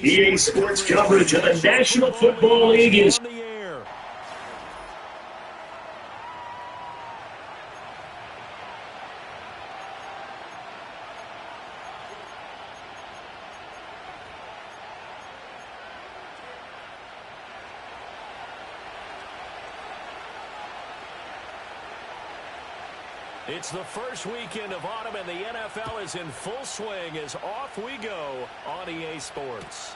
EA Sports coverage of the National Football League is on the air. It's the first weekend of autumn, and the NFL is in full swing as off we go on EA Sports.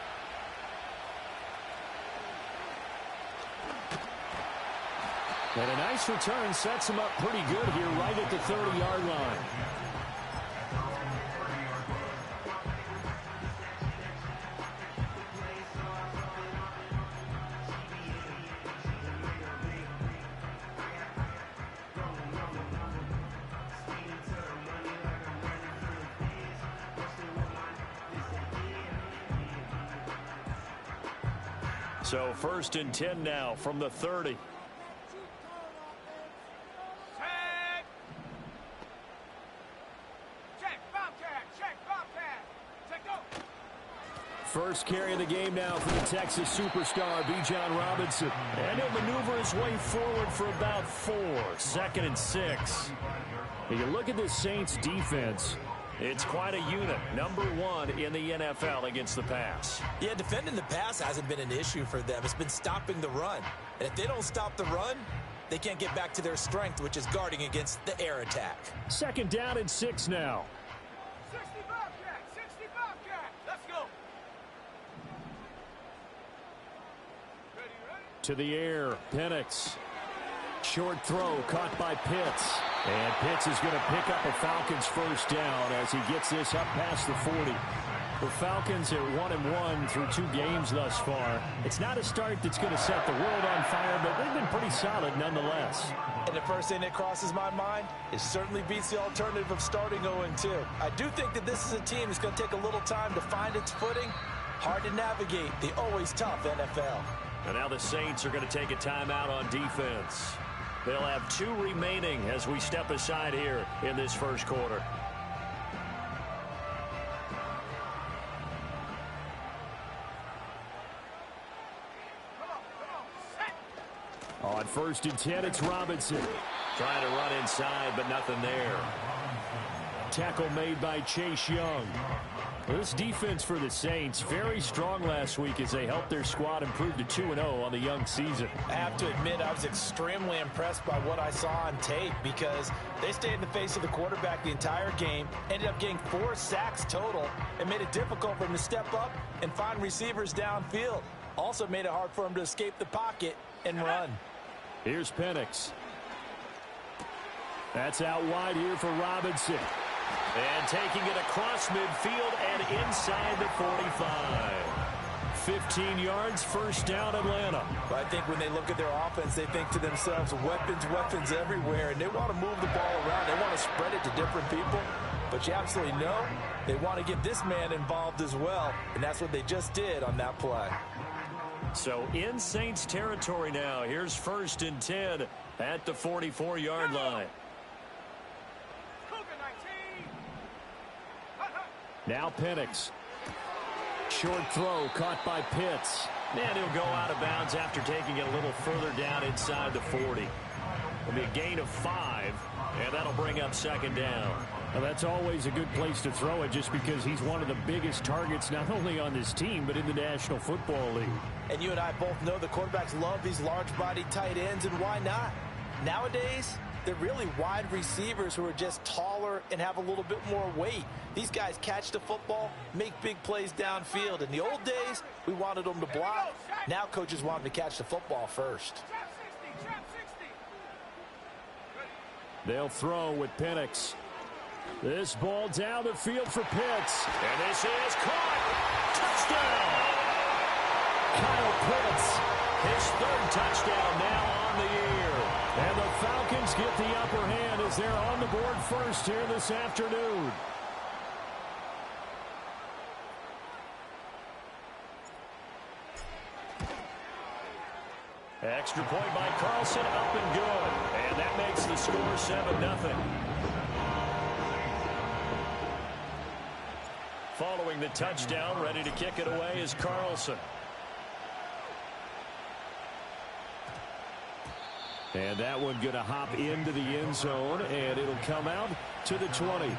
And a nice return sets him up pretty good here right at the 30-yard line. So 1st and 10 now from the 30. First carry of the game now for the Texas superstar, Bijan Robinson. And he'll maneuver his way forward for about 4. 2nd and 6. When you look at this Saints defense, it's quite a unit. Number 1 in the NFL against the pass. Yeah, defending the pass hasn't been an issue for them. It's been stopping the run. And if they don't stop the run, they can't get back to their strength, which is guarding against the air attack. 2nd down and 6 now. 60 Bobcat, 60 Bobcat. Let's go. Ready? To the air, Penix. Short throw caught by Pitts. And Pitts is going to pick up a Falcons first down as he gets this up past the 40. The Falcons are 1-1 through 2 games thus far. It's not a start that's going to set the world on fire, but they've been pretty solid nonetheless. And the first thing that crosses my mind is certainly beats the alternative of starting 0-2. I do think that this is a team that's going to take a little time to find its footing. Hard to navigate the always tough NFL. And now the Saints are going to take a timeout on defense. They'll have 2 remaining as we step aside here in this first quarter. On 1st and 10, it's Robinson. Trying to run inside, but nothing there. Tackle made by Chase Young. This defense for the Saints, very strong last week as they helped their squad improve to 2-0 on the young season. I have to admit, I was extremely impressed by what I saw on tape because they stayed in the face of the quarterback the entire game, ended up getting 4 sacks total, and made it difficult for him to step up and find receivers downfield. Also made it hard for him to escape the pocket and run. Here's Penix. That's out wide here for Robinson. And taking it across midfield and inside the 45. 15 yards, first down, Atlanta. But I think when they look at their offense, they think to themselves, weapons everywhere, and they want to move the ball around. They want to spread it to different people. But you absolutely know they want to get this man involved as well, and that's what they just did on that play. So in Saints territory now. Here's 1st and 10 at the 44-yard line. Now Penix. Short throw caught by Pitts. And he'll go out of bounds after taking it a little further down inside the 40. It'll be a gain of 5, and that'll bring up 2nd down. Well, that's always a good place to throw it just because he's one of the biggest targets not only on this team but in the National Football League. And you and I both know the quarterbacks love these large-bodied tight ends, and why not? Nowadays, they're really wide receivers who are just taller and have a little bit more weight. These guys catch the football, make big plays downfield. In the old days, we wanted them to block. Now coaches want them to catch the football first. They'll throw with Penix. This ball down the field for Pitts. And this is caught. Touchdown! Kyle Pitts, his 3rd touchdown now on the year. And the Falcons get the upper hand as they're on the board first here this afternoon. Extra point by Carlson, up and good. And that makes the score 7-0. Following the touchdown, ready to kick it away is Carlson. And that one going to hop into the end zone, and it'll come out to the 20.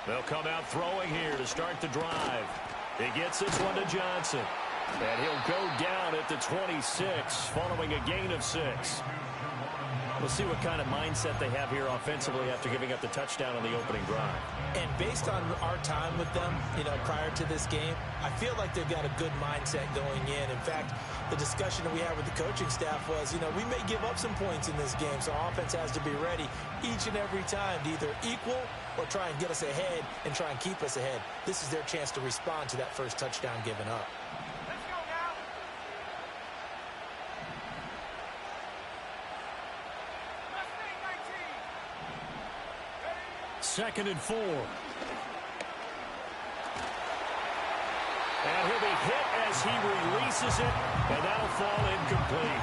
They'll come out throwing here to start the drive. He gets this one to Johnson. And he'll go down at the 26, following a gain of 6. We'll see what kind of mindset they have here offensively after giving up the touchdown on the opening drive. And based on our time with them, prior to this game, I feel like they've got a good mindset going in. In fact, the discussion that we had with the coaching staff was, we may give up some points in this game, so our offense has to be ready each and every time to either equal or try and get us ahead and try and keep us ahead. This is their chance to respond to that first touchdown given up. Let's go now. Let's stay 19. 2nd and 4. And he'll be hit as he releases it, and that'll fall incomplete.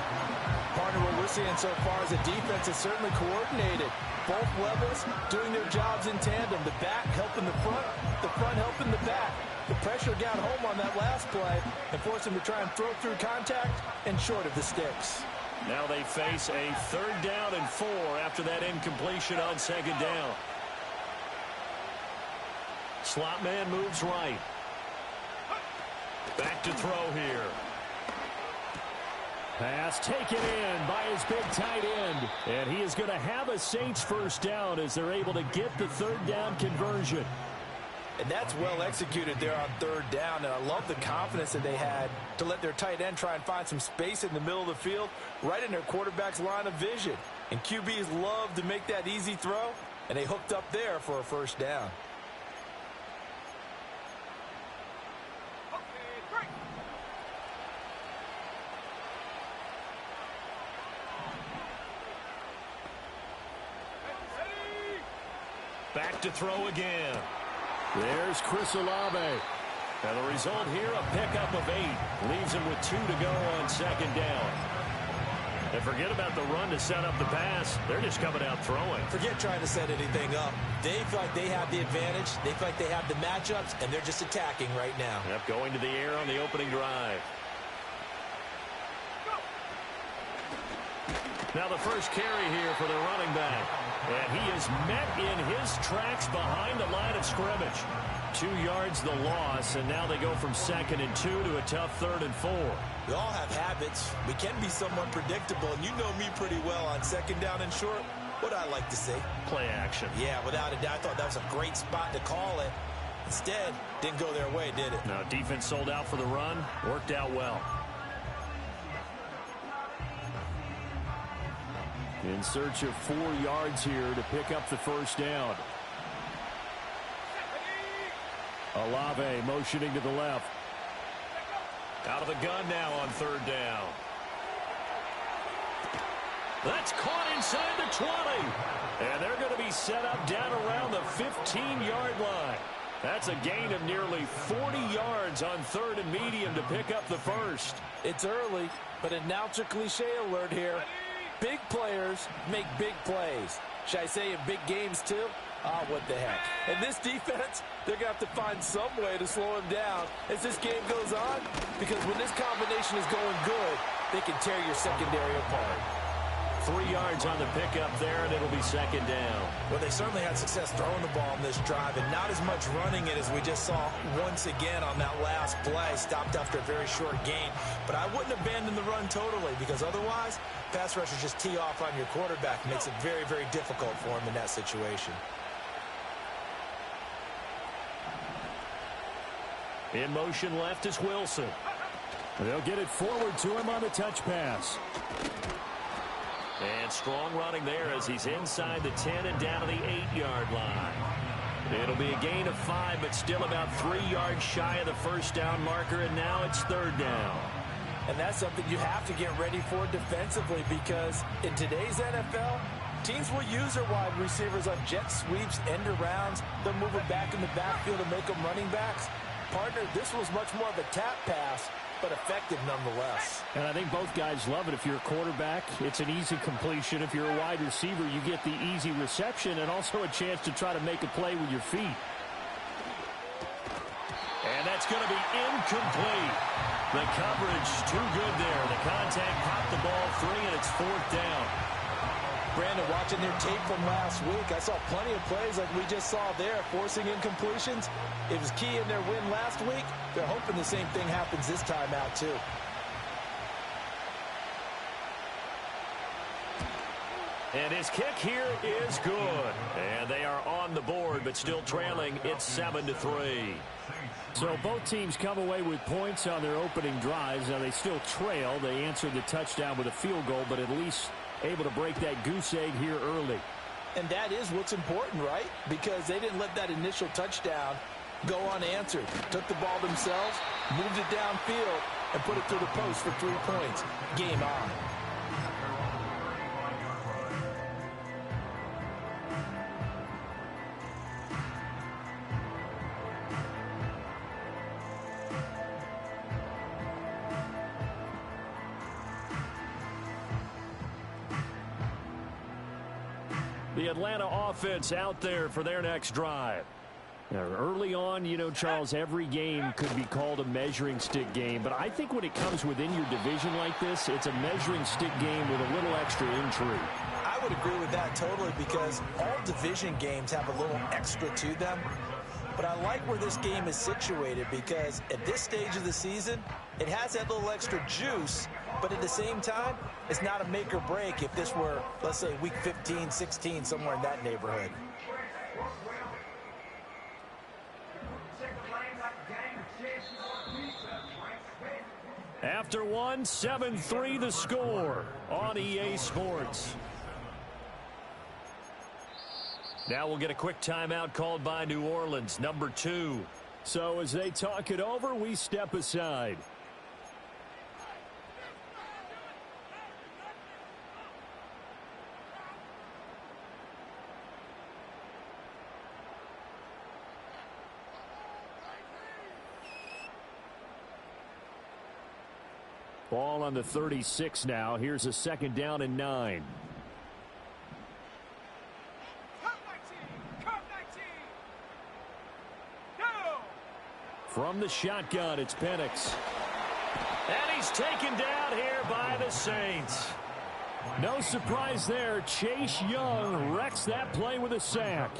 Partner, what we're seeing so far is the defense is certainly coordinated. Both levels doing their jobs in tandem. The back helping the front helping the back. The pressure got home on that last play and forced him to try and throw through contact and short of the sticks. Now they face a 3rd down and 4 after that incompletion on 2nd down. Slot man moves right. Back to throw here. Pass taken in by his big tight end. And he is going to have a Saints first down as they're able to get the 3rd down conversion. And that's well executed there on 3rd down. And I love the confidence that they had to let their tight end try and find some space in the middle of the field, right in their quarterback's line of vision. And QBs love to make that easy throw, and they hooked up there for a first down. Back to throw again. There's Chris Olave. And the result here, a pickup of 8. Leaves him with 2 to go on 2nd down. And forget about the run to set up the pass. They're just coming out throwing. Forget trying to set anything up. They feel like they have the advantage. They feel like they have the matchups, and they're just attacking right now. Yep, going to the air on the opening drive. Now the first carry here for the running back. And he is met in his tracks behind the line of scrimmage. 2 yards the loss, and now they go from 2nd and 2 to a tough 3rd and 4. We all have habits. We can be somewhat predictable, and you know me pretty well on 2nd down and short. What I like to say? Play action. Yeah, without a doubt. I thought that was a great spot to call it. Instead, didn't go their way, did it? Now defense sold out for the run. Worked out well. In search of 4 yards here to pick up the first down. Olave motioning to the left. Out of the gun now on 3rd down. That's caught inside the 20. And they're going to be set up down around the 15-yard line. That's a gain of nearly 40 yards on 3rd and medium to pick up the first. It's early, but announcer cliche alert here. Big players make big plays. Should I say in big games too? Ah, what the heck. And this defense, they're going to have to find some way to slow him down as this game goes on. Because when this combination is going good, they can tear your secondary apart. 3 yards on the pickup there, and it'll be 2nd down. Well, they certainly had success throwing the ball in this drive, and not as much running it as we just saw once again on that last play. Stopped after a very short gain. But I wouldn't abandon the run totally, because otherwise, pass rushers just tee off on your quarterback. Makes it very, very difficult for him in that situation. In motion left is Wilson. They'll get it forward to him on the touch pass. And strong running there as he's inside the 10 and down to the 8-yard line. It'll be a gain of 5, but still about 3 yards shy of the first down marker, and now it's 3rd down. And that's something you have to get ready for defensively, because in today's NFL, teams will use their wide receivers on jet sweeps, end arounds. They'll move it back in the backfield and make them running backs. Partner, this was much more of a tap pass, but effective nonetheless. And I think both guys love it. If you're a quarterback, it's an easy completion. If you're a wide receiver, you get the easy reception and also a chance to try to make a play with your feet. And that's going to be incomplete. The coverage too good there. The contact popped the ball free, and it's 4th down. Brandon, watching their tape from last week, I saw plenty of plays like we just saw there, forcing incompletions. It was key in their win last week. They're hoping the same thing happens this time out, too. And his kick here is good. And they are on the board, but still trailing. It's 7-3. So both teams come away with points on their opening drives. Now they still trail. They answered the touchdown with a field goal, but at least able to break that goose egg here early. And that is what's important, right? Because they didn't let that initial touchdown go unanswered. Took the ball themselves, moved it downfield, and put it through the post for 3 points. Game on. The Atlanta offense out there for their next drive. Now, early on, you know, Charles, every game could be called a measuring stick game. But I think when it comes within your division like this, it's a measuring stick game with a little extra intrigue. I would agree with that totally, because all division games have a little extra to them. But I like where this game is situated, because at this stage of the season, it has that little extra juice, but at the same time, it's not a make or break if this were, let's say, week 15, 16, somewhere in that neighborhood. After one, 7-3 the score on EA Sports. Now we'll get a quick timeout called by New Orleans, number 2. So as they talk it over, we step aside. Ball on the 36 now. Here's a 2nd down and 9. From the shotgun, it's Penix. And he's taken down here by the Saints. No surprise there. Chase Young wrecks that play with a sack.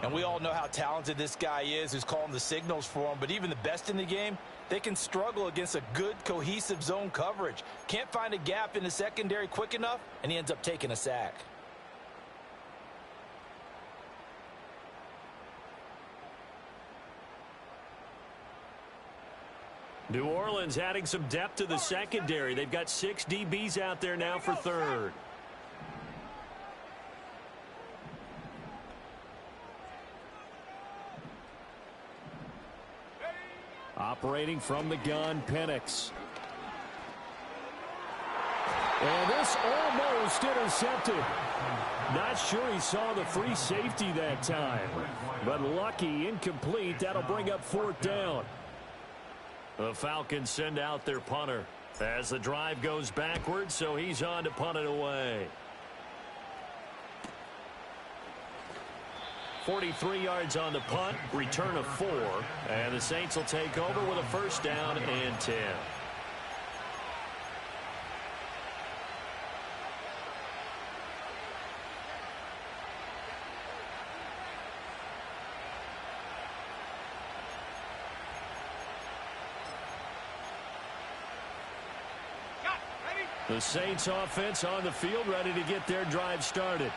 And we all know how talented this guy is who's calling the signals for him. But even the best in the game, they can struggle against a good, cohesive zone coverage. Can't find a gap in the secondary quick enough, and he ends up taking a sack. New Orleans adding some depth to the secondary. They've got 6 DBs out there now for 3rd. Operating from the gun, Penix. And this almost intercepted. Not sure he saw the free safety that time. But lucky, incomplete. That'll bring up 4th down. The Falcons send out their punter as the drive goes backwards, so he's on to punt it away. 43 yards on the punt, return of 4, and the Saints will take over with a 1st down and 10. The Saints offense on the field, ready to get their drive started.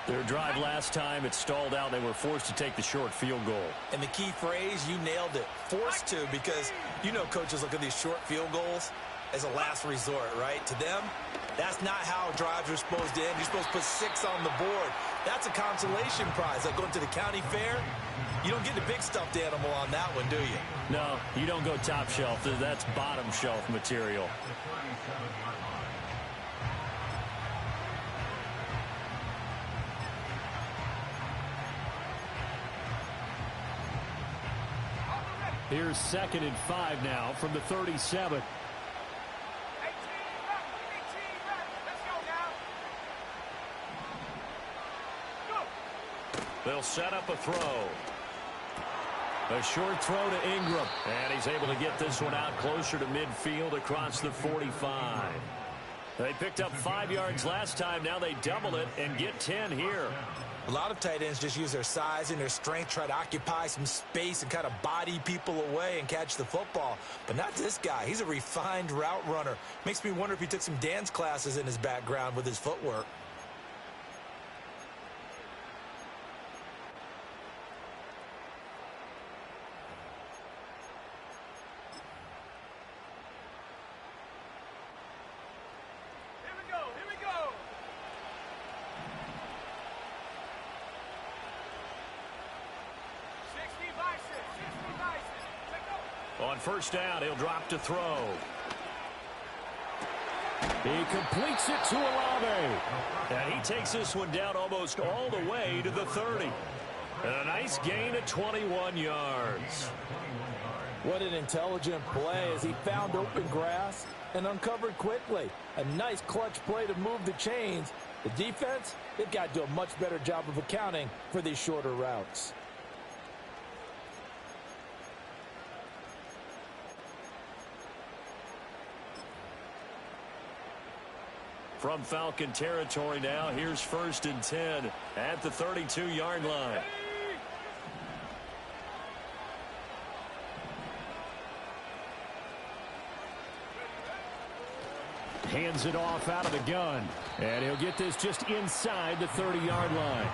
Their drive last time, it stalled out. They were forced to take the short field goal. And the key phrase, you nailed it, forced to, because you know coaches look at these short field goals as a last resort, right? To them, that's not how drives are supposed to end. You're supposed to put 6 on the board. That's a consolation prize. Like going to the county fair, you don't get the big stuffed animal on that one, do you? No, you don't go top shelf. That's bottom shelf material. Here's 2nd and 5 now from the 37. They'll set up a throw. A short throw to Ingram. And he's able to get this one out closer to midfield across the 45. They picked up 5 yards last time. Now they double it and get 10 here. A lot of tight ends just use their size and their strength, try to occupy some space and kind of body people away and catch the football. But not this guy. He's a refined route runner. Makes me wonder if he took some dance classes in his background with his footwork. On first down, he'll drop to throw. He completes it to Olave. And he takes this one down almost all the way to the 30. And a nice gain of 21 yards. What an intelligent play as he found open grass and uncovered quickly. A nice clutch play to move the chains. The defense, they've got to do a much better job of accounting for these shorter routes. From Falcon territory now, here's 1st and 10 at the 32-yard line. Hands it off out of the gun. And he'll get this just inside the 30-yard line.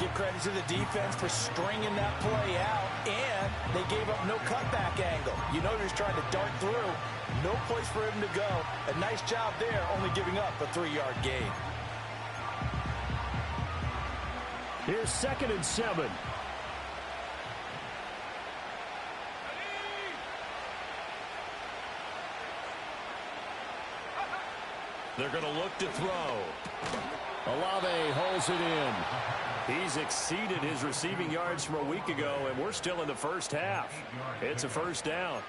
Give credit to the defense for stringing that play out, and they gave up no cutback angle. You know he was trying to dart through. No place for him to go. A nice job there, only giving up a 3-yard gain. Here's 2nd and 7. They're going to look to throw. Olave holds it in. He's exceeded his receiving yards from a week ago, and we're still in the first half. It's a first down.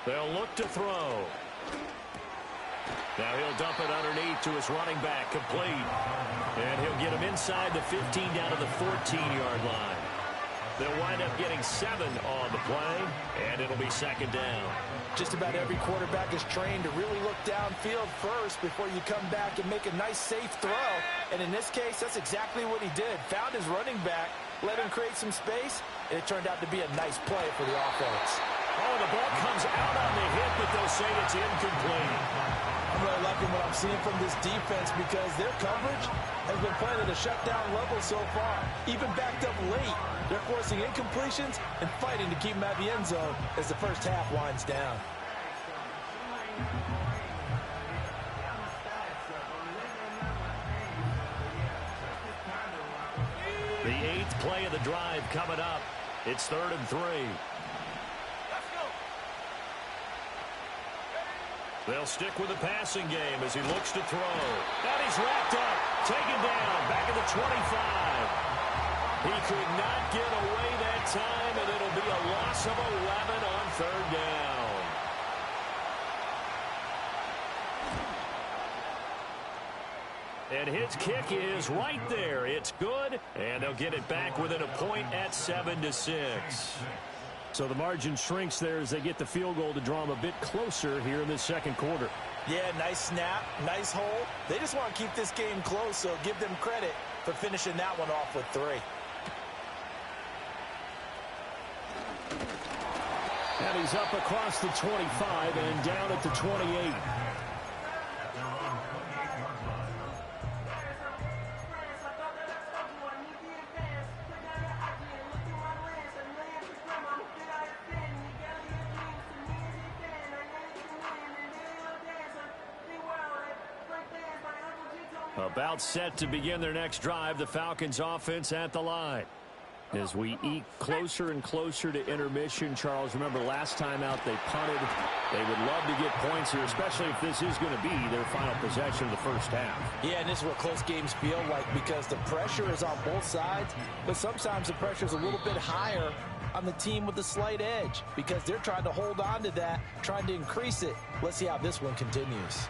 They'll look to throw. Now he'll dump it underneath to his running back, complete. And he'll get him inside the 15 down to the 14-yard line. They'll wind up getting 7 on the play, and it'll be 2nd down. Just about every quarterback is trained to really look downfield first before you come back and make a nice, safe throw. And in this case, that's exactly what he did. Found his running back, let him create some space, and it turned out to be a nice play for the offense. Oh, the ball comes out on the hit, but they'll say it's incomplete. I'm really liking what I'm seeing from this defense because their coverage has been playing at a shutdown level so far. Even backed up late, they're forcing incompletions and fighting to keep them out of the end zone as the first half winds down. The 8th play of the drive coming up. It's 3rd and 3. They'll stick with the passing game as he looks to throw. And he's wrapped up, taken down, back at the 25. He could not get away that time, and it'll be a loss of 11 on 3rd down. And his kick is right there. It's good, and they'll get it back within a point at 7-6. So the margin shrinks there as they get the field goal to draw them a bit closer here in the second quarter. Yeah, nice snap, nice hole. They just want to keep this game close, so give them credit for finishing that one off with 3. And he's up across the 25 and down at the 28. About set to begin their next drive, the Falcons offense at the line. As we eke closer and closer to intermission, Charles, remember last time out they punted. They would love to get points here, especially if this is going to be their final possession of the first half. Yeah, and this is what close games feel like because the pressure is on both sides, but sometimes the pressure is a little bit higher on the team with the slight edge because they're trying to hold on to that, trying to increase it. Let's see how this one continues.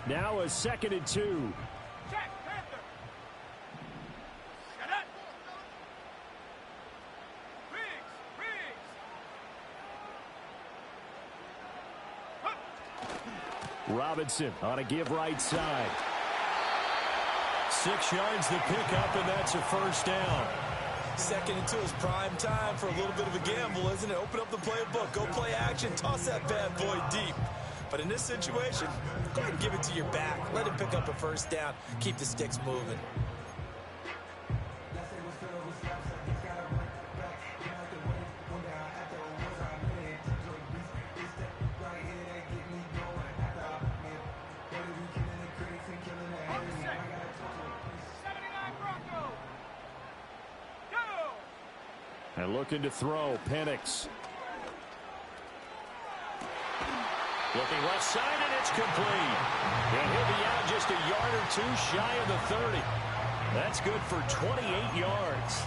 Now a 2nd and 2. Check, Panther. Shut up. Riggs. Robinson on a give right side. 6 yards the pickup, and that's a first down. 2nd and 2 is prime time for a little bit of a gamble, isn't it? Open up the playbook, go play action, toss that bad boy deep. But in this situation, go ahead and give it to your back. Let him pick up a first down. Keep the sticks moving. And looking to throw, Penix. Looking left side, and it's complete. And he'll be out just a yard or 2 shy of the 30. That's good for 28 yards.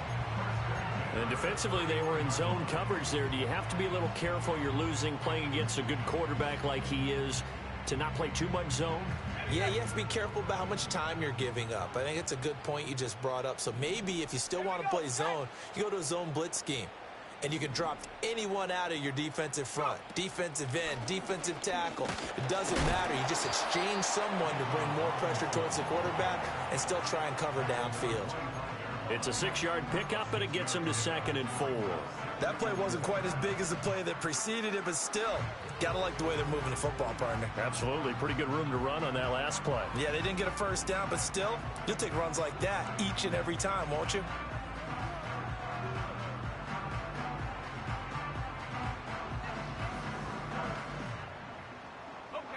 And defensively, they were in zone coverage there. Do you have to be a little careful? You're losing, playing against a good quarterback like he is, to not play too much zone? Yeah, you have to be careful about how much time you're giving up. I think it's a good point you just brought up. So maybe if you still want to play zone, you go to a zone blitz scheme. And you can drop anyone out of your defensive front, defensive end, defensive tackle. It doesn't matter. You just exchange someone to bring more pressure towards the quarterback and still try and cover downfield. It's a 6-yard pickup, and it gets him to 2nd and 4. That play wasn't quite as big as the play that preceded it, but still, got to like the way they're moving the football, partner. Absolutely. Pretty good room to run on that last play. Yeah, they didn't get a first down, but still, you'll take runs like that each and every time, won't you?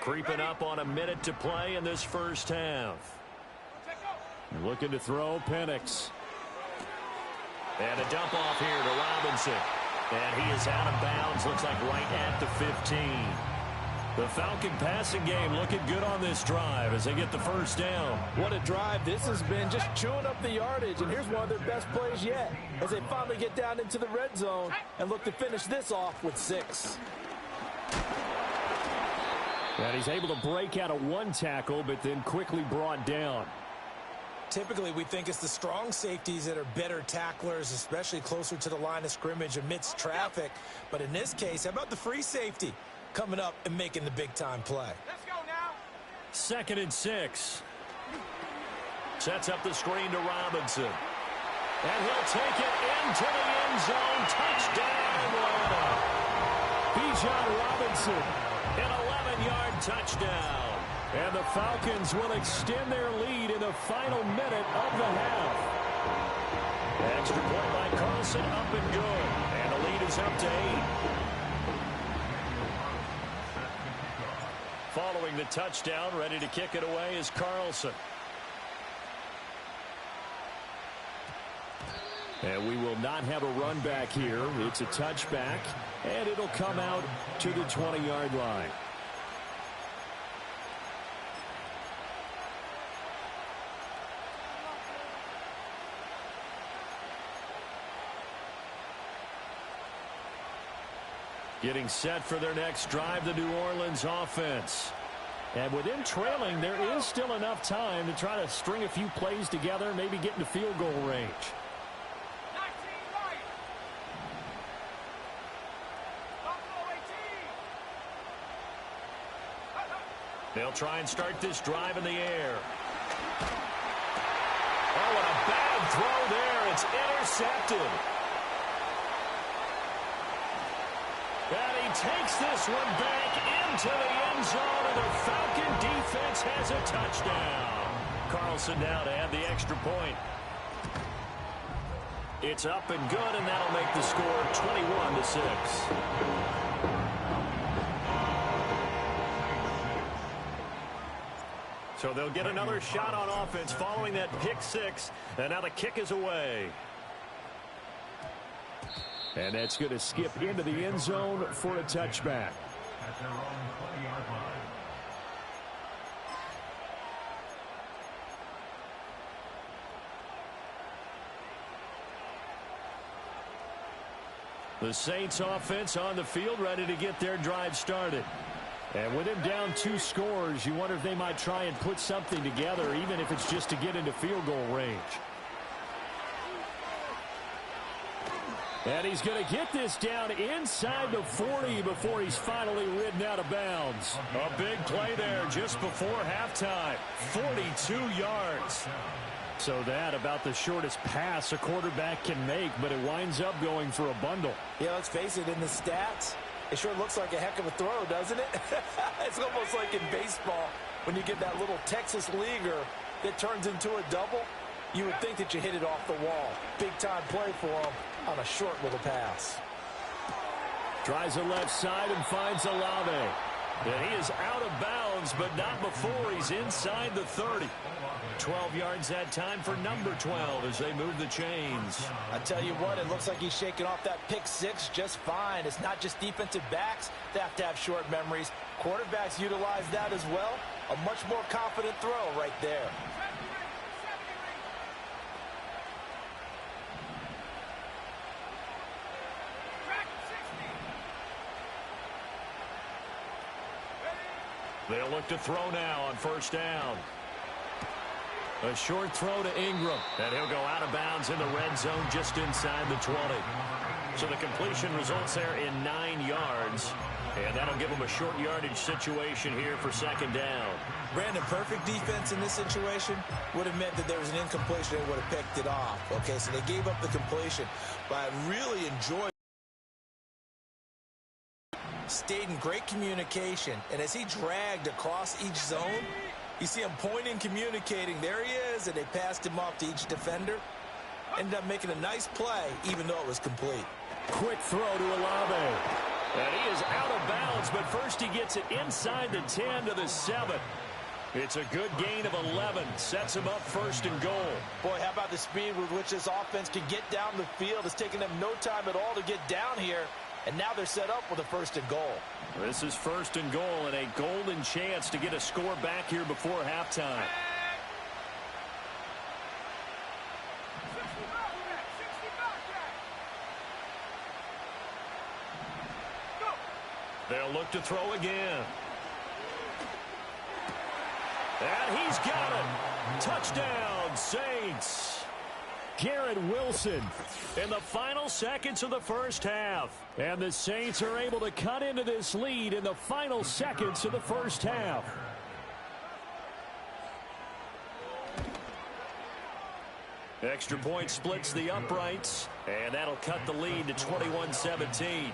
Creeping up on a minute to play in this first half. Looking to throw, Penix. And a dump off here to Robinson. And he is out of bounds, looks like right at the 15. The Falcon passing game looking good on this drive as they get the first down. What a drive this has been, just chewing up the yardage. And here's one of their best plays yet as they finally get down into the red zone and look to finish this off with 6. And he's able to break out of 1 tackle, but then quickly brought down. Typically, we think it's the strong safeties that are better tacklers, especially closer to the line of scrimmage amidst traffic. But in this case, how about the free safety coming up and making the big-time play? Let's go now. 2nd and 6. Sets up the screen to Robinson. And he'll take it into the end zone. Touchdown, Atlanta. Bijan Robinson. An 11-yard touchdown. And the Falcons will extend their lead in the final minute of the half. Extra point by Carlson, up and good. And the lead is up to 8. Following the touchdown, ready to kick it away is Carlson. And we will not have a run back here. It's a touchback, and it'll come out to the 20-yard line. Getting set for their next drive, the New Orleans offense. And with them trailing, there is still enough time to try to string a few plays together, maybe get into field goal range. 19 right. Buffalo 18. They'll try and start this drive in the air. Oh, what a bad throw there. It's intercepted. And he takes this one back into the end zone, and the Falcon defense has a touchdown. Carlson now to add the extra point. It's up and good, and that'll make the score 21-6. So they'll get another shot on offense following that pick six, and now the kick is away. And that's going to skip into the end zone for a touchback. At their own 20-yard line. The Saints offense on the field, ready to get their drive started. And with him down 2 scores, you wonder if they might try and put something together, even if it's just to get into field goal range. And he's going to get this down inside the 40 before he's finally ridden out of bounds. A big play there just before halftime. 42 yards. So that about the shortest pass a quarterback can make, but it winds up going for a bundle. Yeah, let's face it, in the stats, it sure looks like a heck of a throw, doesn't it? It's almost like in baseball when you get that little Texas leaguer that turns into a double. You would think that you hit it off the wall. Big-time play for him on a short little pass. Tries the left side and finds Olave. And he is out of bounds, but not before he's inside the 30. 12 yards that time for number 12 as they move the chains. I tell you what, it looks like he's shaking off that pick six just fine. It's not just defensive backs that have to have short memories. Quarterbacks utilize that as well. A much more confident throw right there. They'll look to throw now on first down. A short throw to Ingram, and he'll go out of bounds in the red zone just inside the 20. So the completion results there in 9 yards, and that'll give them a short yardage situation here for second down. Brandon, perfect defense in this situation would have meant that there was an incompletion. They would have picked it off. Okay, so they gave up the completion, but I really enjoyed stayed in great communication, and as he dragged across each zone, you see him pointing, communicating. There he is, and they passed him off to each defender. Ended up making a nice play, even though it was complete. Quick throw to Olave. And he is out of bounds, but first he gets it inside the 10 to the 7. It's a good gain of 11. Sets him up first and goal. Boy, how about the speed with which this offense can get down the field? It's taken them no time at all to get down here. And now they're set up with a first and goal. This is first and goal and a golden chance to get a score back here before halftime. 60 Bobcat. Go. They'll look to throw again. And he's got it. Touchdown, Saints. Garrett Wilson in the final seconds of the first half. And the Saints are able to cut into this lead in the final seconds of the first half. Extra point splits the uprights, and that'll cut the lead to 21-17. Saints 13.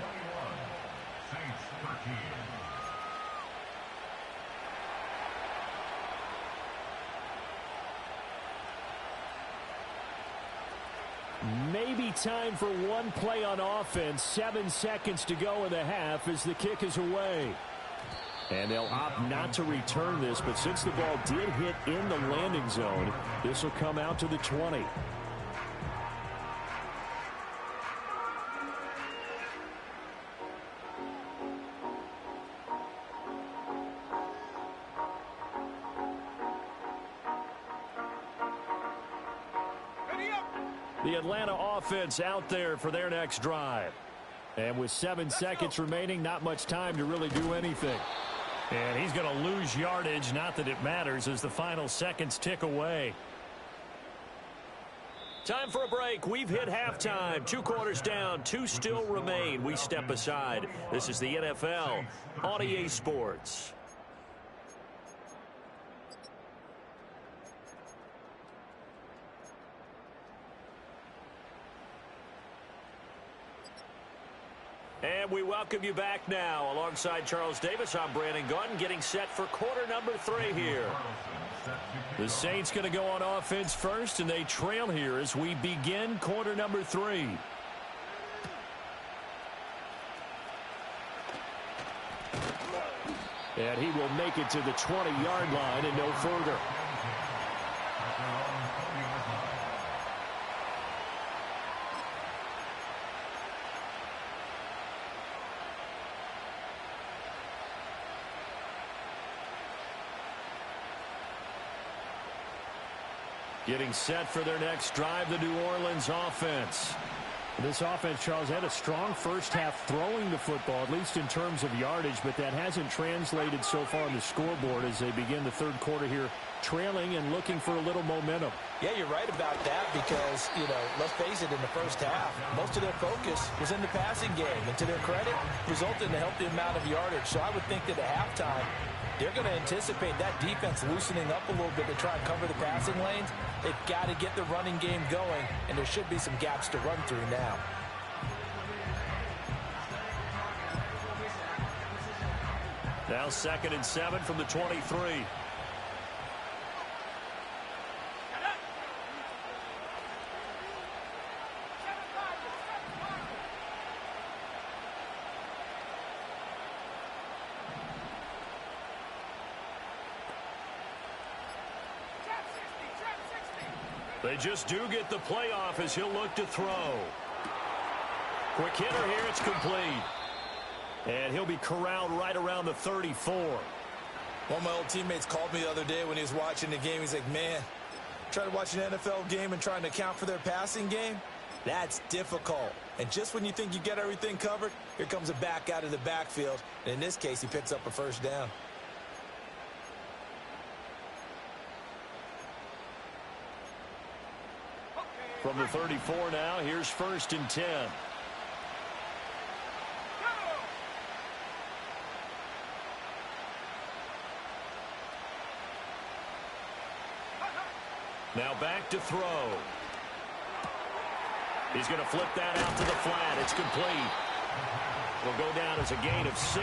Maybe time for one play on offense. 7 seconds to go in the half as the kick is away. And they'll opt not to return this, but since the ball did hit in the landing zone, this will come out to the 20. The Atlanta offense out there for their next drive. And with 7 seconds remaining, not much time to really do anything. And he's going to lose yardage, not that it matters, as the final seconds tick away. Time for a break. We've hit halftime. 2 quarters down, 2 still remain. We step aside. This is the NFL on EA Sports. And we welcome you back now. Alongside Charles Davis, I'm Brandon Gunn, getting set for quarter number 3 here. The Saints going to go on offense first, and they trail here as we begin quarter number 3. And he will make it to the 20-yard line and no further. Getting set for their next drive, the New Orleans offense. This offense, Charles, had a strong first half throwing the football, at least in terms of yardage, but that hasn't translated so far on the scoreboard as they begin the third quarter here, trailing and looking for a little momentum. Yeah, you're right about that because, let's face it, in the first half, most of their focus was in the passing game. And to their credit, resulted in a healthy amount of yardage. So I would think that at halftime, they're going to anticipate that defense loosening up a little bit to try and cover the passing lanes. They've got to get the running game going, and there should be some gaps to run through now. Now 2nd and 7 from the 23. They just do get the playoff as he'll look to throw. Quick hitter here, it's complete. And he'll be corralled right around the 34. One of my old teammates called me the other day when he was watching the game. He's like, man, trying to watch an NFL game and trying to account for their passing game? That's difficult. And just when you think you get everything covered, here comes a back out of the backfield. And in this case, he picks up a first down. From the 34 now, here's 1st and 10. Now back to throw. He's going to flip that out to the flat. It's complete. Will go down as a gain of 6,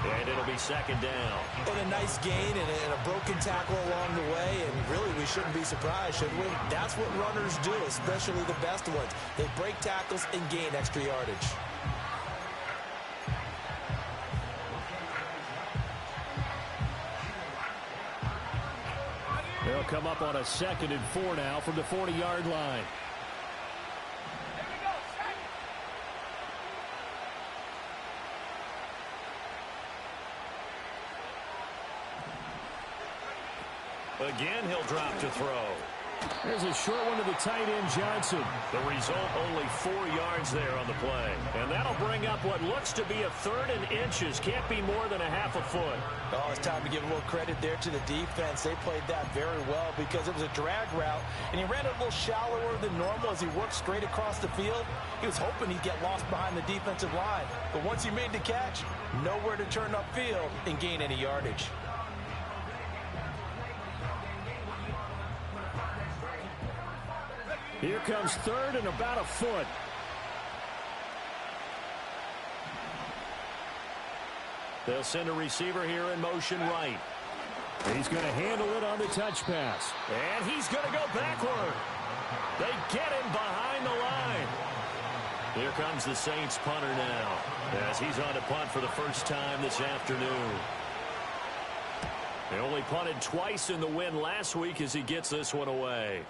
and it'll be 2nd down. And a nice gain and a broken tackle along the way, and really we shouldn't be surprised, should we? That's what runners do, especially the best ones. They break tackles and gain extra yardage. They'll come up on a 2nd and 4 now from the 40-yard line. Again, he'll drop to throw. There's a short one to the tight end, Johnson. The result, only 4 yards there on the play. And that'll bring up what looks to be a 3rd and inches. Can't be more than a half a foot. Oh, it's time to give a little credit there to the defense. They played that very well because it was a drag route, and he ran it a little shallower than normal as he worked straight across the field. He was hoping he'd get lost behind the defensive line. But once he made the catch, nowhere to turn upfield and gain any yardage. Here comes 3rd and about a foot. They'll send a receiver here in motion right. He's going to handle it on the touch pass. And he's going to go backward. They get him behind the line. Here comes the Saints punter now as he's on to punt for the first time this afternoon. They only punted twice in the win last week as he gets this one away.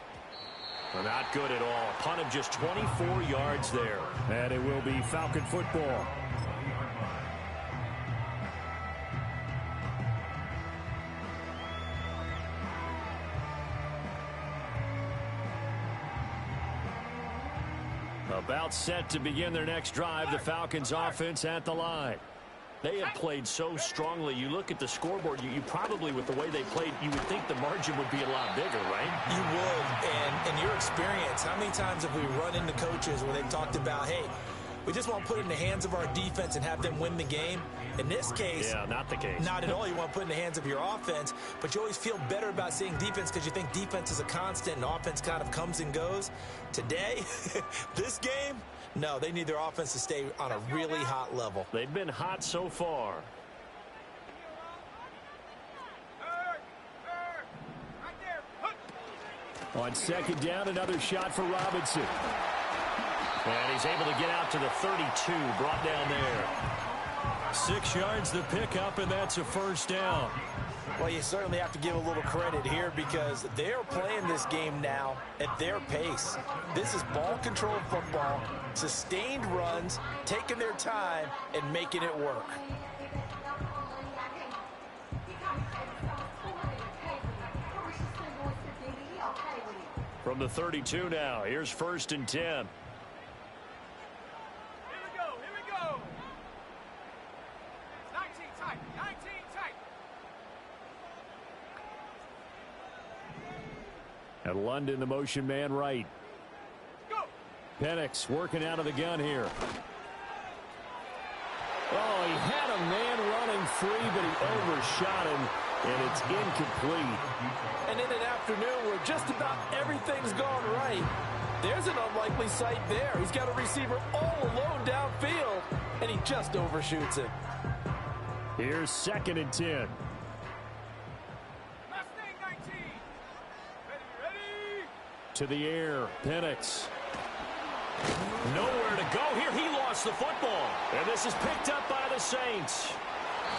Not good at all. Punt of just 24 yards there. And it will be Falcon football. About set to begin their next drive, the Falcons offense at the line. They have played so strongly. You look at the scoreboard, you probably, with the way they played, you would think the margin would be a lot bigger, right? You would. And in your experience, how many times have we run into coaches where they've talked about, hey, we just want to put it in the hands of our defense and have them win the game? In this case, yeah, not the case. Not at all. You want to put it in the hands of your offense, but you always feel better about seeing defense because you think defense is a constant and offense kind of comes and goes. Today, this game, no, they need their offense to stay on a really hot level. They've been hot so far. On second down, another shot for Robinson. And he's able to get out to the 32, brought down there. 6 yards the pickup, and that's a first down. Well, you certainly have to give a little credit here because they're playing this game now at their pace. This is ball-controlled football, sustained runs, taking their time, and making it work. From the 32 now, here's 1st and 10. Here we go. 19 tight, 19 tight. And London, the motion man right. Go. Penix working out of the gun here. Oh, he had a man running free, but he overshot him, and it's incomplete. And in an afternoon where just about everything's gone right, there's an unlikely sight there. He's got a receiver all alone downfield, and he just overshoots it. Here's 2nd and 10. Mustang 19. Ready. To the air, Penix. Nowhere to go here. He lost the football. And this is picked up by the Saints.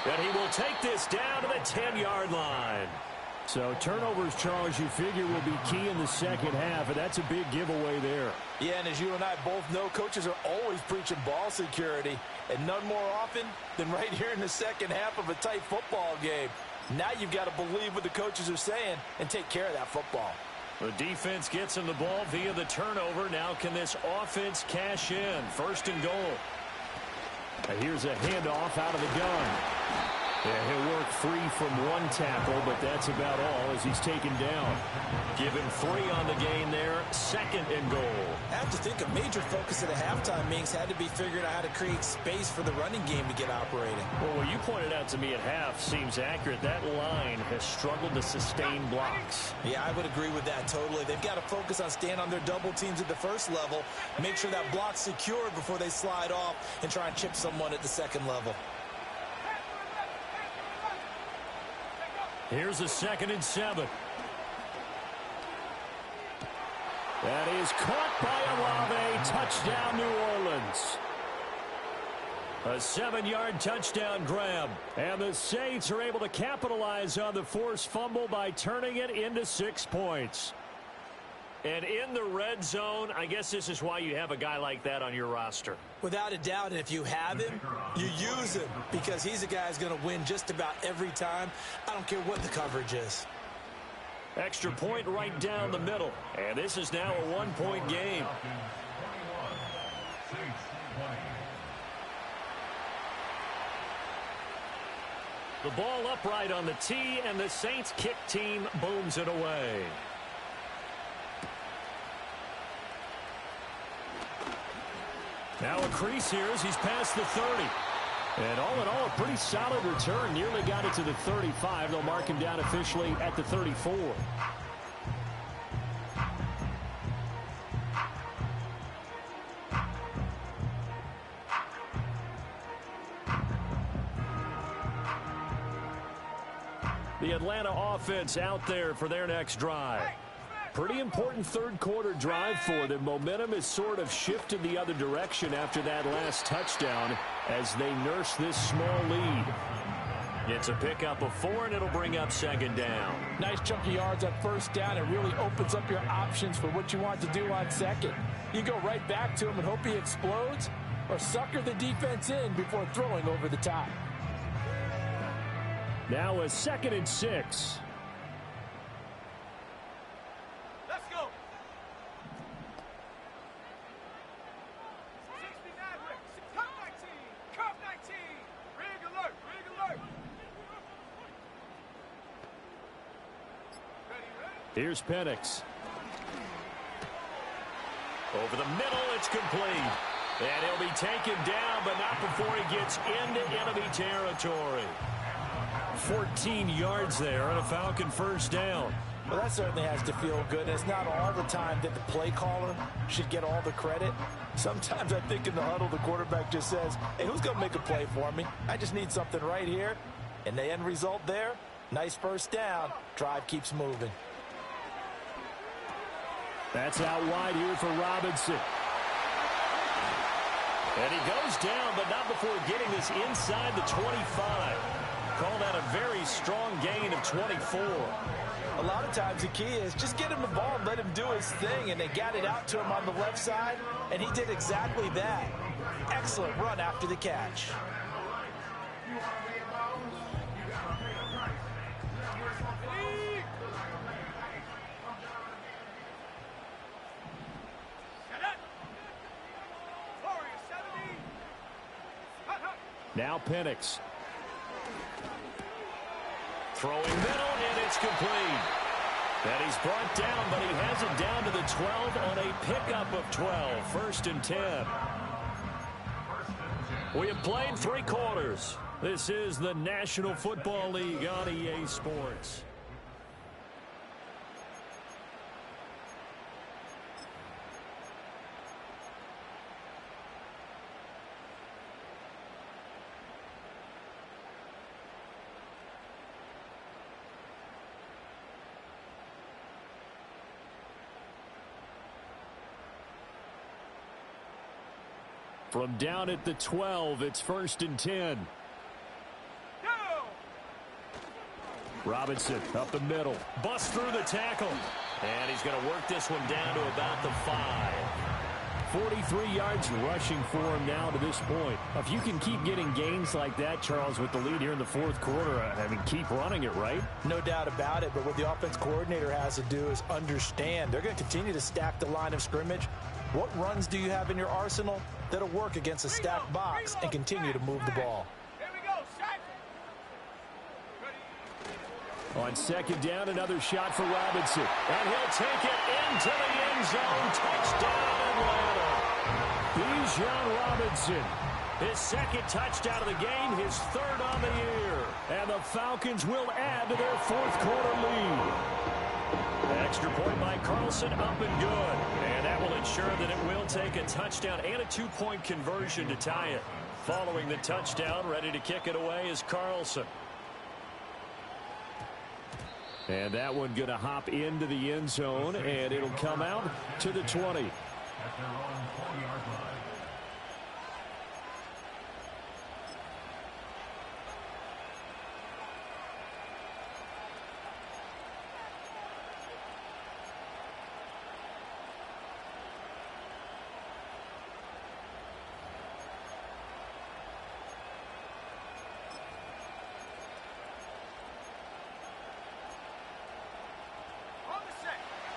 And he will take this down to the 10-yard line. So turnovers, Charles, you figure will be key in the second half, and that's a big giveaway there. Yeah, and as you and I both know, coaches are always preaching ball security, and none more often than right here in the second half of a tight football game. Now you've got to believe what the coaches are saying and take care of that football. The defense gets him the ball via the turnover. Now can this offense cash in? 1st and goal. And here's a handoff out of the gun. Yeah, he'll work free from one tackle, but that's about all as he's taken down. Give him 3 on the gain there. 2nd and goal. I have to think a major focus at a halftime means had to be figuring out how to create space for the running game to get operating. Well, what you pointed out to me at half seems accurate. That line has struggled to sustain blocks. Yeah, I would agree with that totally. They've got to focus on staying on their double teams at the first level, make sure that block's secured before they slide off and try and chip someone at the second level. Here's a 2nd and 7. That is caught by Olave. Touchdown, New Orleans. A 7-yard touchdown grab. And the Saints are able to capitalize on the forced fumble by turning it into 6 points. And in the red zone, I guess this is why you have a guy like that on your roster. Without a doubt, and if you have him, you use him because he's a guy who's going to win just about every time. I don't care what the coverage is. Extra point right down the middle. And this is now a 1-point game. The ball upright on the tee, and the Saints kick team booms it away. Now a crease here as he's past the 30. And all in all, a pretty solid return. Nearly got it to the 35. They'll mark him down officially at the 34. The Atlanta offense out there for their next drive. Pretty important third quarter drive for them. Momentum has sort of shifted the other direction after that last touchdown as they nurse this small lead. It's a pickup of 4, and it'll bring up 2nd down. Nice chunk of yards on 1st down. It really opens up your options for what you want to do on 2nd. You go right back to him and hope he explodes, or sucker the defense in before throwing over the top. Now a 2nd and 6. Here's Penix. Over the middle, it's complete. And he'll be taken down, but not before he gets into enemy territory. 14 yards there on a Falcon first down. Well, that certainly has to feel good. It's not all the time that the play caller should get all the credit. Sometimes I think in the huddle, the quarterback just says, hey, who's going to make a play for me? I just need something right here. And the end result there, nice first down. Drive keeps moving. That's out wide here for Robinson. And he goes down, but not before getting this inside the 25. Call that a very strong gain of 24. A lot of times the key is just get him the ball and let him do his thing, and they got it out to him on the left side, and he did exactly that. Excellent run after the catch. Now Penix. Throwing middle, and it's complete. And he's brought down, but he has it down to the 12 on a pickup of 12. First and 10. We have played 3 quarters. This is the National Football League on EA Sports. From down at the 12, it's first and 10. Robinson up the middle. Busts through the tackle. And he's going to work this one down to about the 5. 43 yards rushing for him now to this point. If you can keep getting gains like that, Charles, with the lead here in the 4th quarter, I mean, keep running it, right? No doubt about it, but what the offense coordinator has to do is understand. They're going to continue to stack the line of scrimmage. What runs do you have in your arsenal that'll work against a stacked box and continue to move the ball? Here we go, set. On second down, another shot for Robinson. And he'll take it into the end zone. Touchdown, Atlanta. Bijan Robinson. His 2nd touchdown of the game, his 3rd on the year. And the Falcons will add to their 4th quarter lead. Extra point by Carlson, up and good. And that will ensure that it will take a touchdown and a 2-point conversion to tie it. Following the touchdown, ready to kick it away is Carlson. And that one going to hop into the end zone, and it'll come out to the 20. At their own 20-yard line.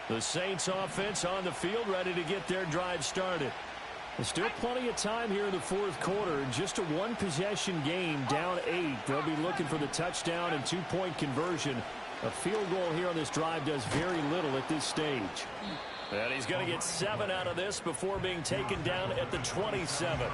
The Saints offense on the field, ready to get their drive started. There's still plenty of time here in the 4th quarter. Just a 1-possession game, down 8. They'll be looking for the touchdown and 2-point conversion. A field goal here on this drive does very little at this stage. And he's going to get 7 out of this before being taken down at the 27.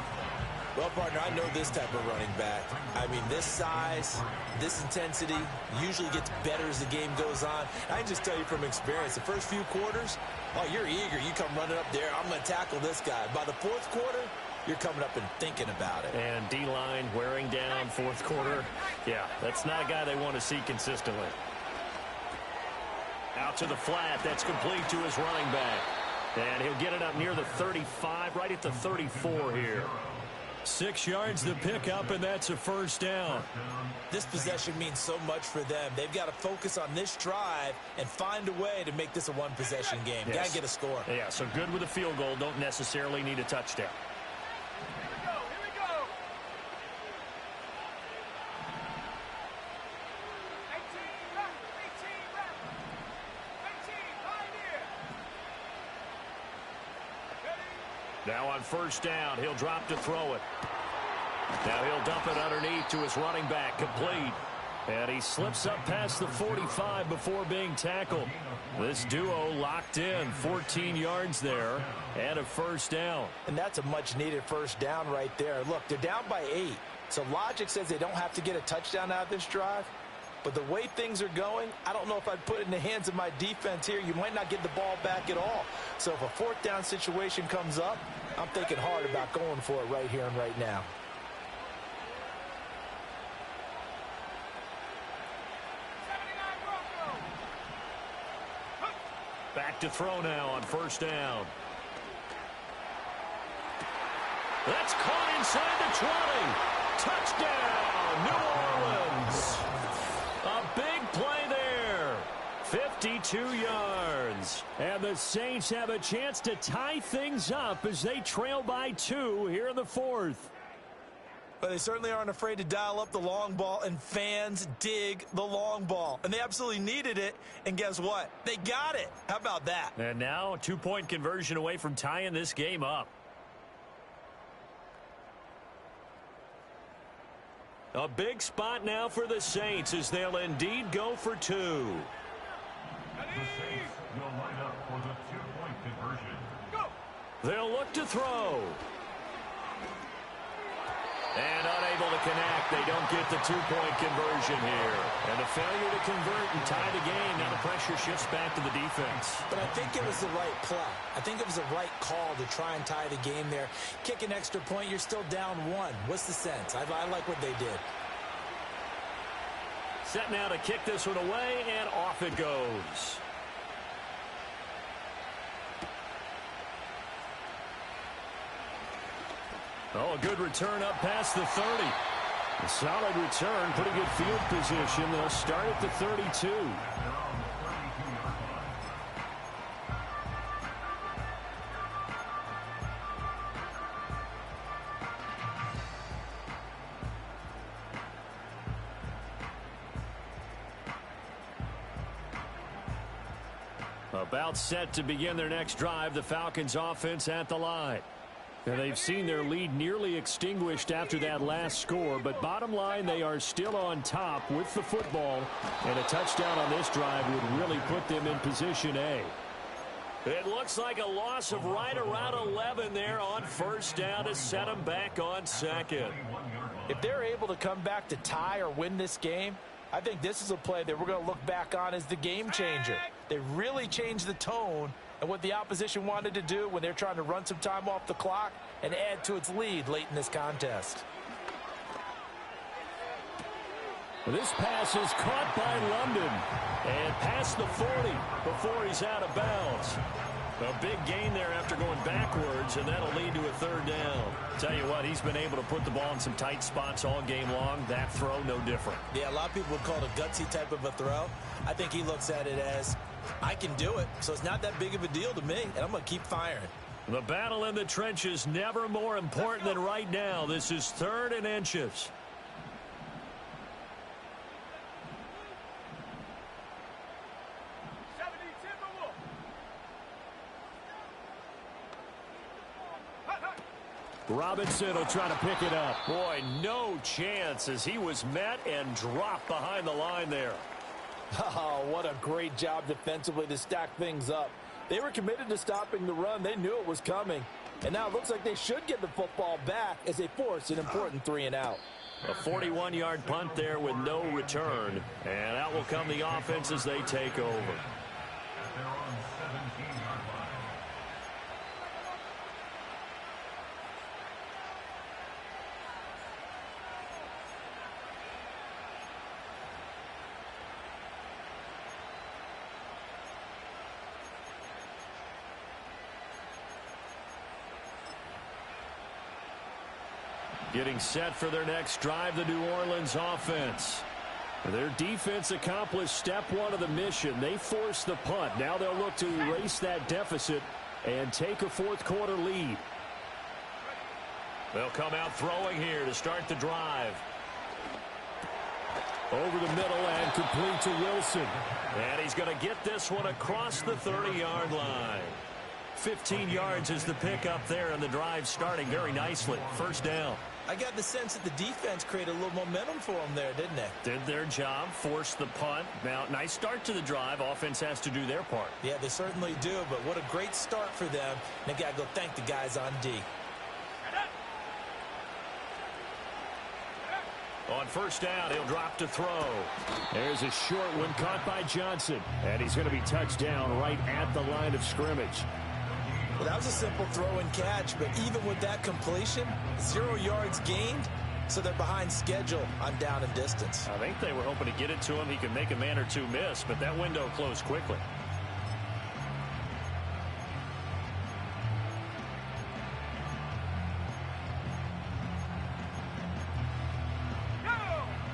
Well, partner, I know this type of running back. I mean, this size, this intensity usually gets better as the game goes on. I can just tell you from experience, the first few quarters, oh, you're eager. You come running up there, I'm going to tackle this guy. By the 4th quarter, you're coming up and thinking about it. And D-line wearing down 4th quarter. Yeah, that's not a guy they want to see consistently. Out to the flat. That's complete to his running back. And he'll get it up near the 35, right at the 34 here. 6 yards to pick up, and that's a first down. This possession means so much for them. They've got to focus on this drive and find a way to make this a 1-possession game. Yes. Got to get a score. Yeah, so good with a field goal. Don't necessarily need a touchdown. Here we go. 18 left, 18 pioneer. Now on first down, he'll drop to throw it. Now he'll dump it underneath to his running back, complete. And he slips up past the 45 before being tackled. This duo locked in, 14 yards there and a first down. And that's a much-needed first down right there. Look, they're down by 8, so logic says they don't have to get a touchdown out of this drive. But the way things are going, I don't know if I'd put it in the hands of my defense here. You might not get the ball back at all. So if a fourth down situation comes up, I'm thinking hard about going for it right here and right now. Back to throw now on first down. That's caught inside the 20. Touchdown, New Orleans. A big play there. 52 yards. And the Saints have a chance to tie things up as they trail by 2 here in the fourth. But they certainly aren't afraid to dial up the long ball, and fans dig the long ball. And they absolutely needed it, and guess what? They got it. How about that? And now a 2-point conversion away from tying this game up. A big spot now for the Saints as they'll indeed go for 2. The Saints will line up for the 2-point conversion. Go! They'll look to throw. And unable to connect. They don't get the 2-point conversion here. And a failure to convert and tie the game. Now the pressure shifts back to the defense. But I think it was the right play. I think it was the right call to try and tie the game there. Kick an extra point, you're still down 1. What's the sense? I like what they did. Set now to kick this one away, and off it goes. Oh, a good return up past the 30. A solid return, pretty good field position. They'll start at the 32. About set to begin their next drive, the Falcons offense at the line. Now they've seen their lead nearly extinguished after that last score, but bottom line, they are still on top with the football, and a touchdown on this drive would really put them in position A. It looks like a loss of right around 11 there on first down to set them back on second. If they're able to come back to tie or win this game, I think this is a play that we're going to look back on as the game changer. They really changed the tone and what the opposition wanted to do when they're trying to run some time off the clock and add to its lead late in this contest. This pass is caught by London and past the 40 before he's out of bounds. A big gain there after going backwards, and that'll lead to a third down. Tell you what, he's been able to put the ball in some tight spots all game long. That throw, no different. Yeah, a lot of people would call it a gutsy type of a throw. I think he looks at it as, I can do it, so it's not that big of a deal to me, and I'm going to keep firing. The battle in the trenches never more important than right now. This is 3rd and inches. Robinson will try to pick it up. Boy, no chance as he was met and dropped behind the line there. Oh, what a great job defensively to stack things up. They were committed to stopping the run. They knew it was coming. And now it looks like they should get the football back as they force an important 3-and-out. A 41-yard punt there with no return. And out will come the offense as they take over. At their own 17-yard line. Getting set for their next drive, the New Orleans offense. Their defense accomplished step 1 of the mission. They forced the punt. Now they'll look to erase that deficit and take a fourth-quarter lead. They'll come out throwing here to start the drive. Over the middle and complete to Wilson. And he's going to get this one across the 30-yard line. 15 yards is the pickup there, and the drive starting very nicely. First down. I got the sense that the defense created a little momentum for them there, didn't they? Did their job, forced the punt. Now, nice start to the drive. Offense has to do their part. Yeah, they certainly do, but what a great start for them. And they got to go thank the guys on D. On first down, he'll drop to throw. There's a short one caught by Johnson. And he's going to be touched down right at the line of scrimmage. Well, that was a simple throw and catch, but even with that completion, 0 yards gained, so they're behind schedule on down and distance. I think they were hoping to get it to him. He could make a man or two miss, but that window closed quickly.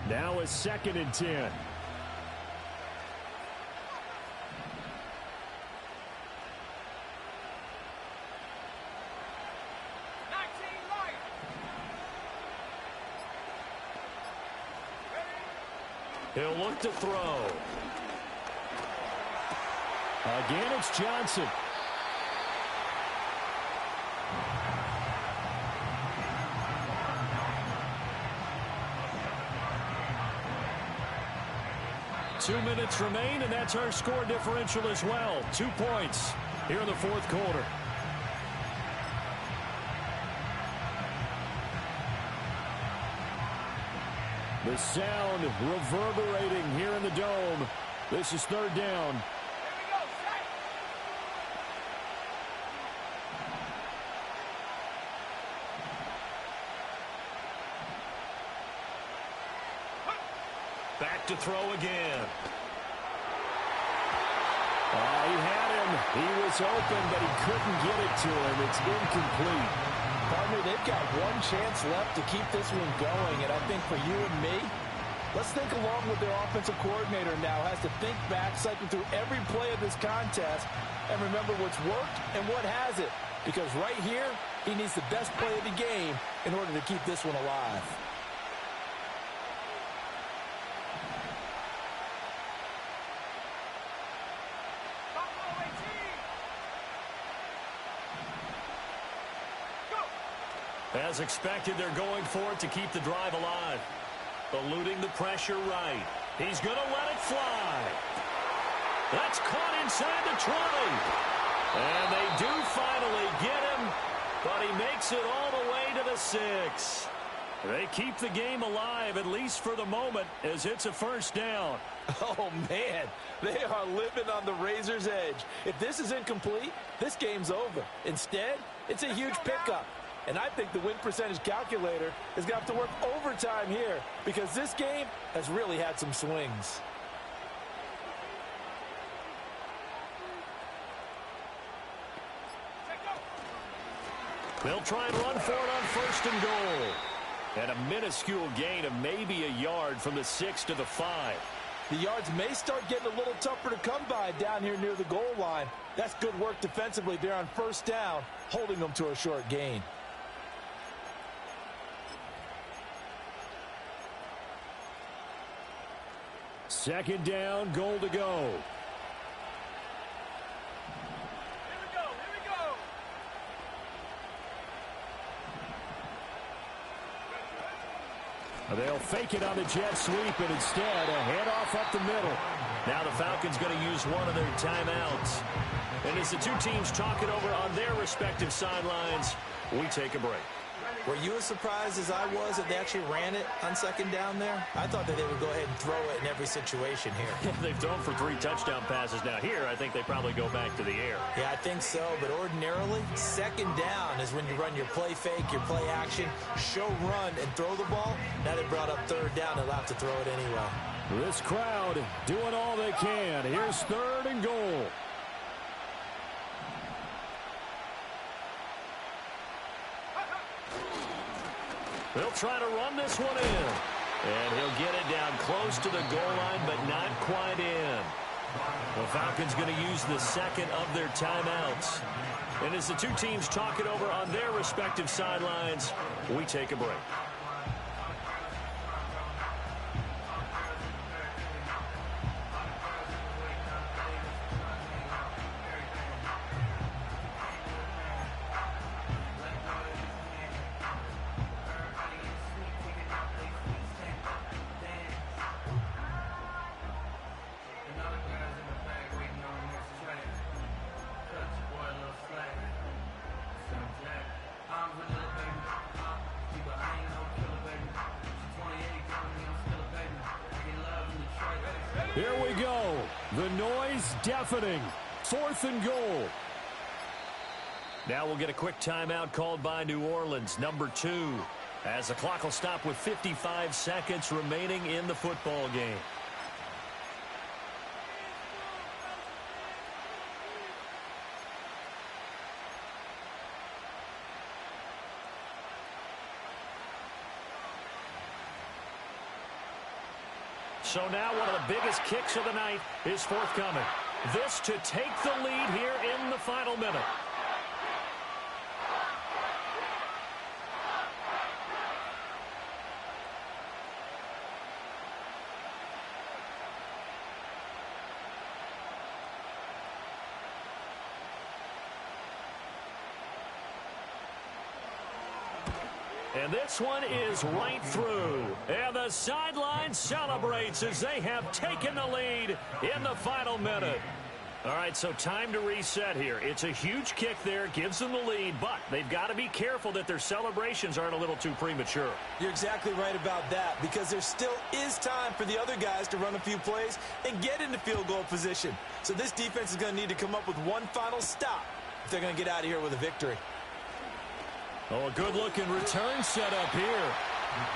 Now a 2nd and 10. He'll look to throw. Again, it's Johnson. Two minutes remain, and that's our score differential as well. 2 points here in the fourth quarter. The sound reverberating here in the dome. This is third down. Back to throw again. He had him. He was open, but he couldn't get it to him. It's incomplete. Partner, they've got one chance left to keep this one going, and I think for you and me, let's think along with their offensive coordinator now. Has to think back, cycle through every play of this contest, and remember what's worked and what hasn't. Because right here, he needs the best play of the game in order to keep this one alive. As expected, they're going for it to keep the drive alive. Eluding the pressure right. He's going to let it fly. That's caught inside the 20. And they do finally get him, but he makes it all the way to the 6. They keep the game alive, at least for the moment, as it's a first down. Oh, man, they are living on the razor's edge. If this is incomplete, this game's over. Instead, it's a huge pickup. And I think the win percentage calculator is going to have to work overtime here because this game has really had some swings. They'll try and run for it on first and goal. And a minuscule gain of maybe a yard from the 6 to the 5. The yards may start getting a little tougher to come by down here near the goal line. That's good work defensively there on first down, holding them to a short gain. Second down, goal to go. They'll fake it on the jet sweep, and instead a handoff up the middle. Now the Falcons going to use one of their timeouts. And as the two teams talk it over on their respective sidelines, we take a break. Were you as surprised as I was that they actually ran it on second down there? I thought that they would go ahead and throw it in every situation here. They've thrown for 3 touchdown passes. Now here, I think they probably go back to the air. Yeah, I think so. But ordinarily, second down is when you run your play fake, your play action, show run, and throw the ball. Now they brought up third down. They'll have to throw it anyway. This crowd doing all they can. Here's third and goal. They'll try to run this one in. And he'll get it down close to the goal line, but not quite in. The Falcons going to use the second of their timeouts. And as the two teams talk it over on their respective sidelines, we take a break. Here we go. The noise deafening. 4th and goal. Now we'll get a quick timeout called by New Orleans, number 2, as the clock will stop with 55 seconds remaining in the football game. So now one of the biggest kicks of the night is forthcoming. This to take the lead here in the final minute. And this one is right through. And the sideline celebrates as they have taken the lead in the final minute. All right, so time to reset here. It's a huge kick there, gives them the lead, but they've got to be careful that their celebrations aren't a little too premature. You're exactly right about that, because there still is time for the other guys to run a few plays and get into field goal position. So this defense is going to need to come up with one final stop if they're going to get out of here with a victory. Oh, a good-looking return set up here.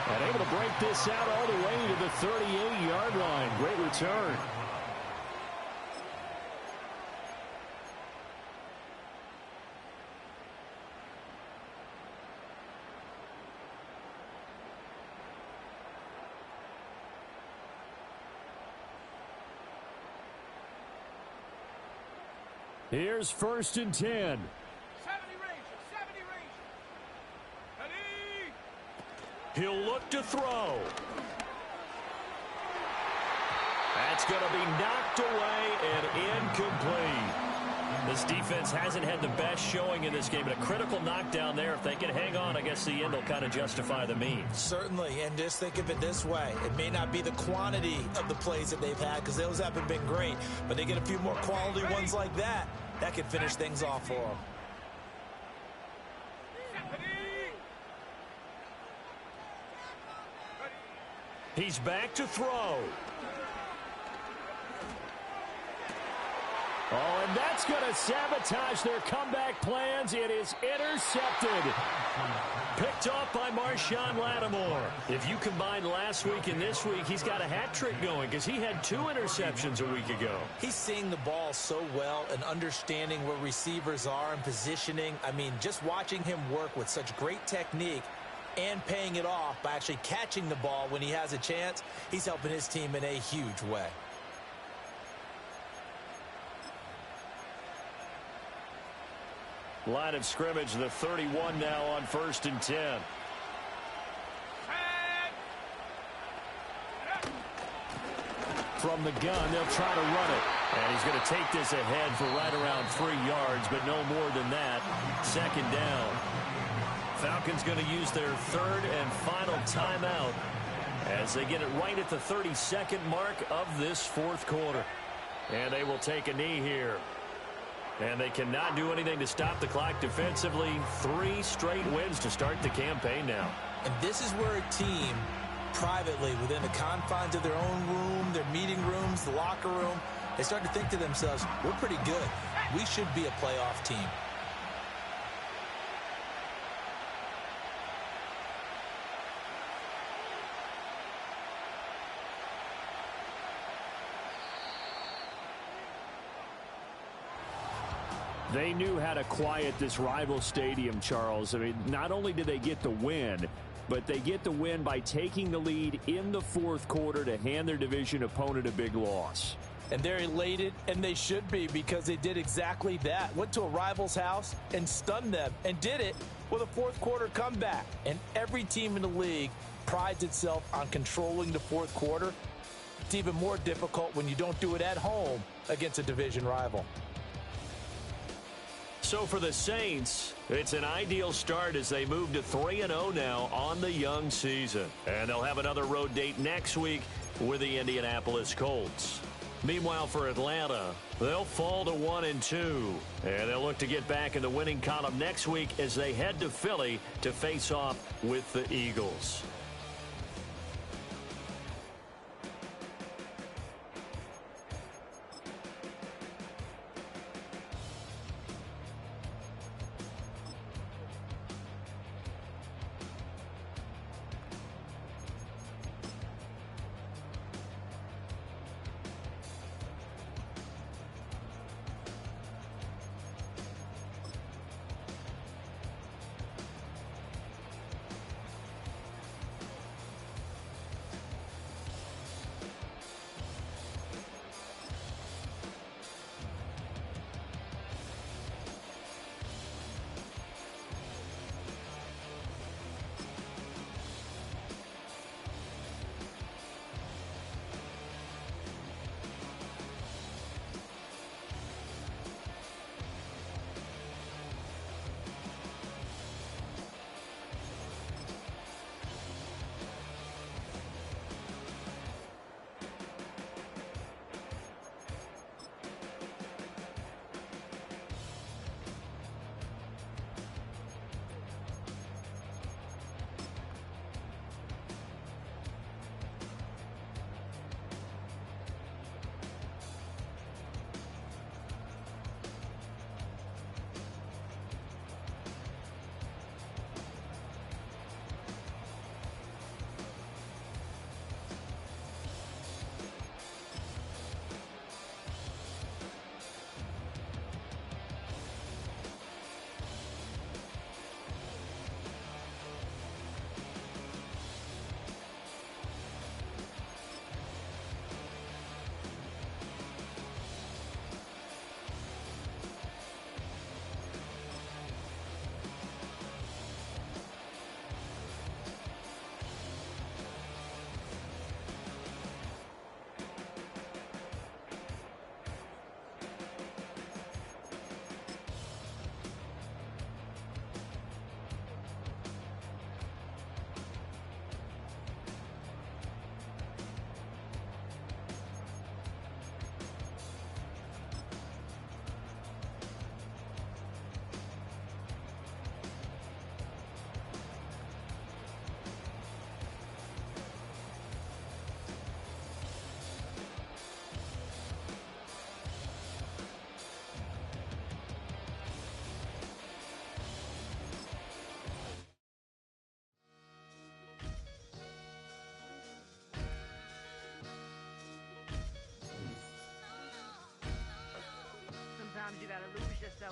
And able to break this out all the way to the 38-yard line. Great return. Here's 1st and 10. 70 Rangers, 70 Rangers. Ready? He'll look to throw. That's going to be knocked away and incomplete. This defense hasn't had the best showing in this game, but a critical knockdown there. If they can hang on, I guess the end will kind of justify the means. Certainly, and just think of it this way. It may not be the quantity of the plays that they've had, because those haven't been great, but they get a few more quality ones like that. That could finish things off for them. He's back to throw. Oh, and that's going to sabotage their comeback plans. It is intercepted. Picked off by Marshawn Lattimore. If you combine last week and this week, he's got a hat trick going because he had 2 interceptions a week ago. He's seeing the ball so well and understanding where receivers are and positioning. I mean, just watching him work with such great technique and paying it off by actually catching the ball when he has a chance, he's helping his team in a huge way. Line of scrimmage, the 31 now on 1st and 10. From the gun, they'll try to run it. And he's going to take this ahead for right around 3 yards, but no more than that. 2nd down. Falcons going to use their 3rd and final timeout as they get it right at the 32nd mark of this 4th quarter. And they will take a knee here. And they cannot do anything to stop the clock defensively. 3 straight wins to start the campaign now. And this is where a team, privately, within the confines of their own room, their meeting rooms, the locker room, they start to think to themselves, we're pretty good. We should be a playoff team. They knew how to quiet this rival stadium, Charles. I mean, not only did they get the win, but they get the win by taking the lead in the 4th quarter to hand their division opponent a big loss. And they're elated, and they should be, because they did exactly that. Went to a rival's house and stunned them, and did it with a 4th quarter comeback. And every team in the league prides itself on controlling the 4th quarter. It's even more difficult when you don't do it at home against a division rival. So for the Saints, it's an ideal start as they move to 3-0 now on the young season. And they'll have another road date next week with the Indianapolis Colts. Meanwhile, for Atlanta, they'll fall to 1-2. And they'll look to get back in the winning column next week as they head to Philly to face off with the Eagles.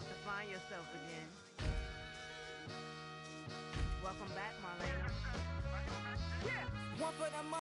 yourself to find yourself again. Welcome back, Marlena. One for the